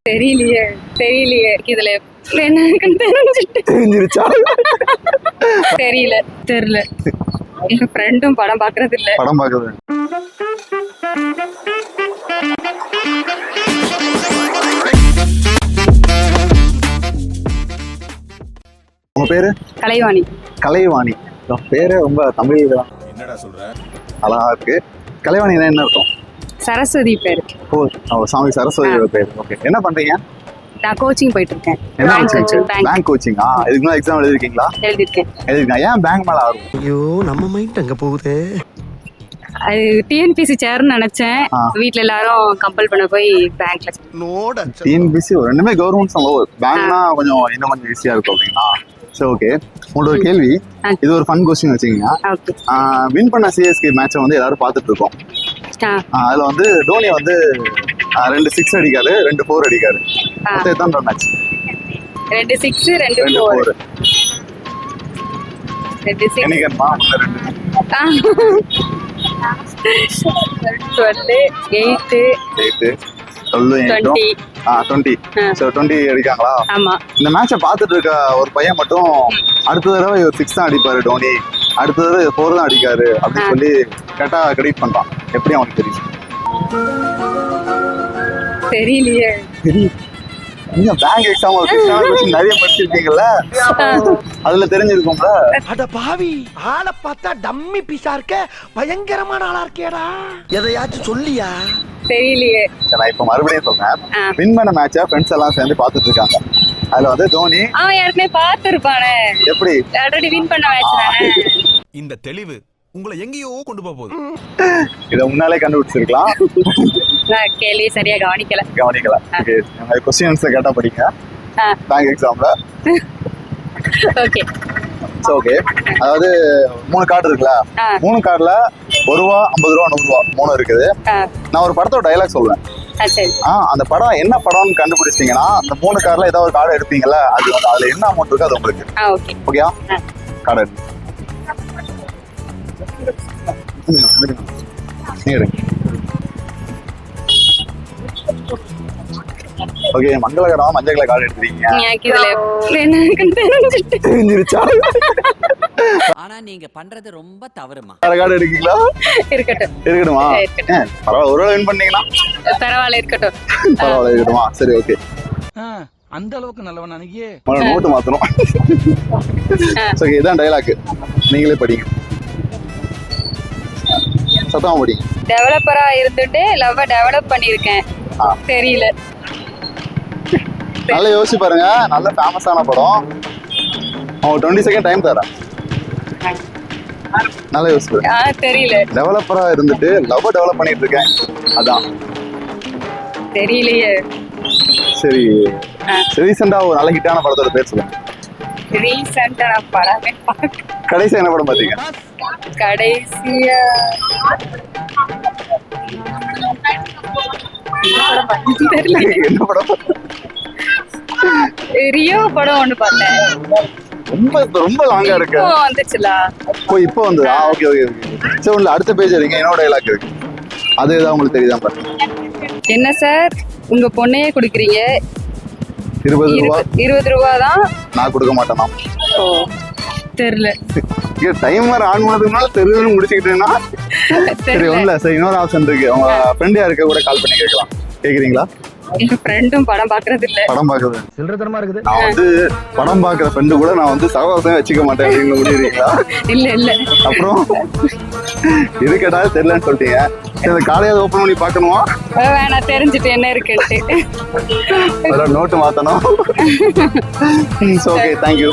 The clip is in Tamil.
தெரியலையே இதுல என்ன இருக்குன்னு தெரிஞ்சிருச்சா? தெரியல எங்க ஃப்ரெண்டும் படம் பாக்குறது இல்ல. படம் பாக்குறது உங்க பேரு? கலைவாணி. கலைவாணி பேரு ரொம்ப தமிழ் தான். என்னடா சொல்ற? அழகா இருக்கு. கலைவாணினா என்ன அர்த்தம்? சரஸ்வதி பேரு. ஓ சாமி சரஸ்வதியோட பேரு. ஓகே, என்ன பண்றீங்க? நான் கோச்சிங் போயிட்டு இருக்கேன். Bank coaching. இதுக்கு முன்னாடி எக்ஸாம் எழுதிருக்கீங்களா? எழுதிருக்கேன். ஏன் பேங்க் மேல ஆர்வம்? ஐயோ நம்ம மைண்ட் அங்க போகுது. அது டிஎன்பிசி சேர்னு நினைச்சேன். வீட்ல எல்லாரும் கம்பல் பண்ண போய் பேங்க்ல. டிஎன்பிசி ரெண்டுமே கவர்மெண்ட் சம்பளம். பேங்க்னா கொஞ்சம் இன்னும் கொஞ்சம் ஈஸியா இருக்கும் அப்படின்னா. சரி, ஓகே. உங்களோட ஒரு கேள்வி, இது ஒரு ஃபன் கொஸ்டின் வச்சுக்கீங்க. வின் பண்ண சிஎஸ்கே மேட்சை வந்து எல்லாரும் பார்த்துட்டு இருக்கோம். அதுல வந்து டோனி வந்து 2 6 அடிக்காரு, 2 4 அடிக்காரு. மொத்தம் எத்தனை ரன் ஆச்சு? 2 6 2 4. என்னைக்குமா? 12 8 20. 20 அடிக்காங்களா? ஆமா. இந்த மேட்சை பார்த்துட்டு இருக்க ஒரு பையன் மட்டும் அடுத்த தடவை 6 தான் அடிப்பாரு டோனி, அடுத்த தடவை 4 தான் அடிக்காரு அப்படின்னு சொல்லி கரெக்டா கிரெடிட் பண்றான். எப்படி அவனுக்கு தெரியும்? தெரியலையே. நீங்க பேங்க் எக்ஸாம் நிறைய படிச்சிருக்கீங்கல்ல, அதுல தெரிஞ்சிருக்கும்ல. அட பாவி, ஆளை பார்த்தா டம்மி பீஸா இருக்க, பயங்கரமான ஆளா இருக்கேடா. எதையாச்சும் சொல்லியா? தெரியலையே. நான் இப்ப மறுபடியும் சொல்றேன். வின் பண்ண மேட்சை ஃப்ரெண்ட்ஸ் எல்லாம் சேர்ந்து பார்த்துட்டு இருக்காங்க. அதுல வந்து தோனி அவன் ஏற்கனவே பார்த்திருப்பானே. எப்படி? ஆல்ரெடி வின் பண்ண மேட்ச் தானே. இந்த தெளிவு உங்களை எங்கேயோ கொண்டு போகுது. இத முன்னாலே கண்டுபிடிச்சிருக்கலாம். நான் கேள்வி சரியா கவனிக்கல. ஓகே, நம்ம क्वेश्चंस கேட்டா படிங்க பேங்க் எக்ஸாம்ல. ஓகே. சோ ஓகே, அதாவது 3 கார்டு இருக்குல, 3 கார்டுல 1 ரூபா, 50 ரூபா, 100 ரூபா 3 இருக்குது. நான் ஒரு படத்தோட டயலாக் சொல்றேன். சரி. அந்த படம் என்ன படம்னு கண்டுபிடிச்சிட்டீங்கன்னா அந்த 3 கார்டுல ஏதாவது ஒரு கார்டு எடுப்பீங்கல்ல, அது அதுல என்ன அமௌண்ட் இருக்கு அது உங்களுக்கு. ஓகே. ஓகேயா? கார்டு எடுங்க. ஓகே, மங்களகரமா மஞ்சள் கலர் கார்டு எடுத்துறீங்க. இதுல என்ன இருக்குன்னு தெரிஞ்சிருச்சா? ஆனா நீங்க பண்றது ரொம்ப தவறுமா. வேற கார்டு எடுக்கீங்களா? இருக்கட்டுமா? பரவாயில்ல, ஒரு வின் பண்ணீங்கன்னா பரவாயில்ல, இருக்கட்டும். இருக்கட்டுமா? சரி, ஓகே. அந்த அளவுக்கு நல்லவன் அன்னைக்கு நோட்டு மாத்தணும். ஓகே, இதான் டயலாக். நீங்களே படிங்க, சத்தமா படிங்க. டெவலப்பரா இருந்துட்டு லவ் டெவலப் பண்ணிருக்கேன். தெரியல. நல்லா யோசிச்சு பாருங்க. நல்ல ஃபேமஸான படம். 20 செகண்ட் டைம் தரேன். நல்லா யோசிச்சு பாருங்க. தெரியல. டெவலப்பரா இருந்துட்டு லவ் டெவலப் பண்ணிட்டு இருக்கேன், அதான். தெரியலையே. சரி, ரீசெண்டா ஒரு நல்ல ஹிட்டான படத்தோட பேர் சொல்லுங்க. ரீசெண்டா படமே கடைசியா என்ன படம் பாத்தீங்க? கடைசியா என்ன படம்? ரியோ படம் ஒண்ணு பார்த்தேன். ரொம்ப லாங்கா இருக்கு. வந்துச்சுல. இப்போ வந்தது. ஓகே. சரி, உள்ள அடுத்த பேஜ் எடுங்க. என்னோட டயலாக் இருக்கு, அது ஏதாவது உங்களுக்கு தெரியுதா பாருங்க. என்ன சார், உங்க பொண்ணையே குடுக்குறீங்க? 20 ரூபா தான். நான் கொடுக்க மாட்டேனா? தெரியல. டைமர் ஆன் பண்ணதுனால தெரியலன்னு முடிச்சுக்கிட்டேன்னா சரி, ஒண்ணுல. சரி, இன்னொரு ஆப்ஷன் இருக்கு. உங்க ஃப்ரெண்ட் யாருக்கு கூட கால் பண்ணி கேட்கலாம். கேக்குறீங்களா? எங்க ஃப்ரெண்டும் படம் பாக்குறது இல்ல. படம் பாக்குறது சில்லறதனமா இருக்குது. நான் வந்து படம் பாக்குற ஃப்ரெண்டு கூட நான் வந்து சகவாசம் வச்சுக்க மாட்டேன் அப்படின்னு முடியுறீங்களா? இல்ல. அப்புறம் இது கேட்டாலும் தெரியலன்னு சொல்லிட்டீங்க. காலையாவது ஓப்பன் பண்ணி பாக்கணுமா? வேணாம், தெரிஞ்சுட்டு என்ன இருக்குன்ட்டு. நோட்டு மாத்தணும். Okay, thank you.